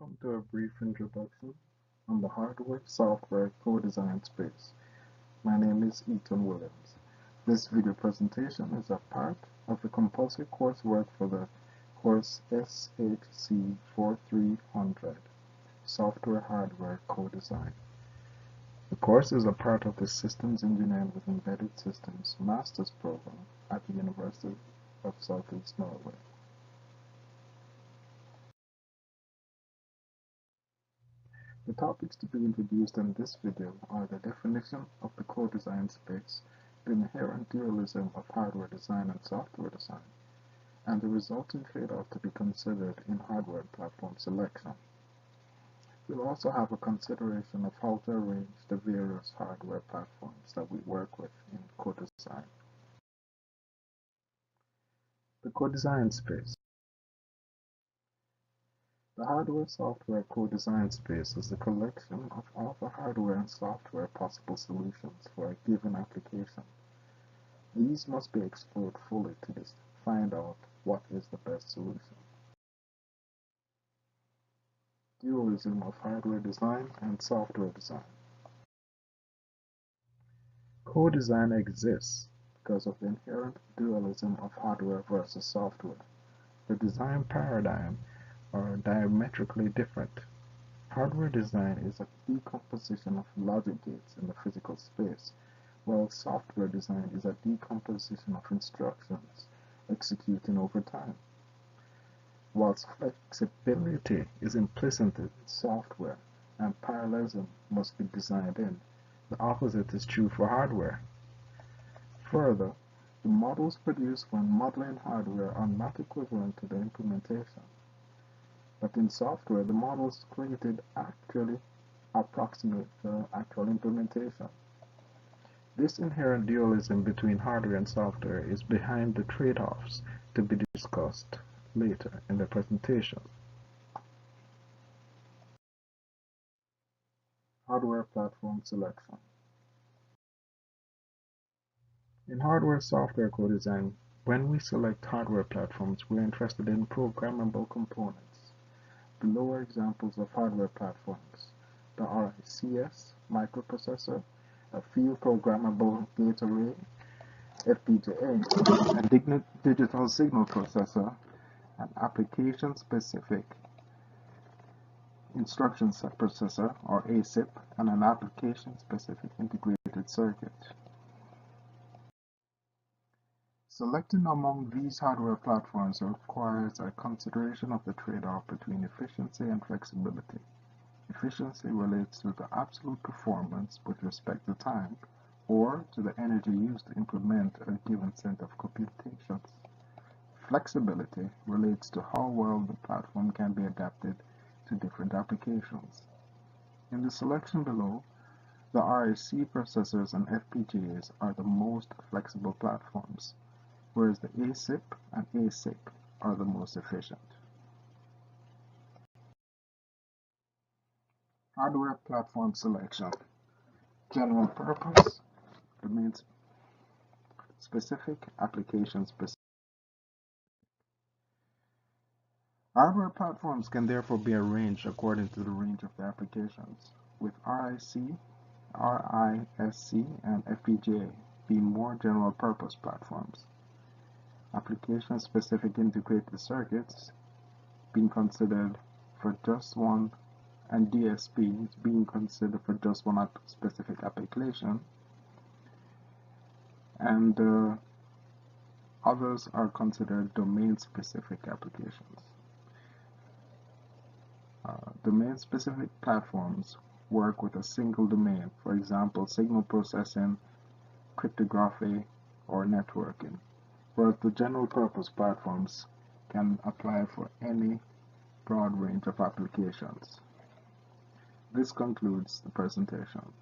Welcome to a brief introduction on the hardware software co-design space. My name is Eton Williams. This video presentation is a part of the compulsory coursework for the course SHC 4300, Software Hardware Co-Design. The course is a part of the Systems Engineering with Embedded Systems Master's Program at the University of Southeast Norway. The topics to be introduced in this video are the definition of the co-design space, the inherent dualism of hardware design and software design, and the resulting trade-off to be considered in hardware platform selection. We'll also have a consideration of how to arrange the various hardware platforms that we work with in co-design. The co-design space. The hardware-software co-design space is the collection of all the hardware and software possible solutions for a given application. These must be explored fully to find out what is the best solution. Dualism of hardware design and software design. Co-design exists because of the inherent dualism of hardware versus software. The design paradigm are diametrically different. Hardware design is a decomposition of logic gates in the physical space, while software design is a decomposition of instructions executing over time. Whilst flexibility is implicit in software and parallelism must be designed in, the opposite is true for hardware. Further, the models produced when modeling hardware are not equivalent to the implementation. But in software, the models created actually approximate the actual implementation. This inherent dualism between hardware and software is behind the trade-offs to be discussed later in the presentation. Hardware platform selection. In hardware-software co-design, when we select hardware platforms, we're interested in programmable components. Below are examples of hardware platforms: the RICS microprocessor, a field programmable gate array, FPGA, a digital signal processor, an application-specific instruction set processor, or ASIP, and an application-specific integrated circuit. Selecting among these hardware platforms requires a consideration of the trade-off between efficiency and flexibility. Efficiency relates to the absolute performance with respect to time, or to the energy used to implement a given set of computations. Flexibility relates to how well the platform can be adapted to different applications. In the selection below, the RIC processors and FPGAs are the most flexible platforms, whereas the ASIP and ASIC are the most efficient. Hardware platform selection. General purpose, domain specific, application specific. Hardware platforms can therefore be arranged according to the range of the applications, with RIC, RISC, and FPGA being more general purpose platforms. Application-specific integrated circuits being considered for just one, and DSPs being considered for just one specific application, and others are considered domain-specific applications. Domain-specific platforms work with a single domain, for example, signal processing, cryptography, or networking, whereas the general-purpose platforms can apply for any broad range of applications. This concludes the presentation.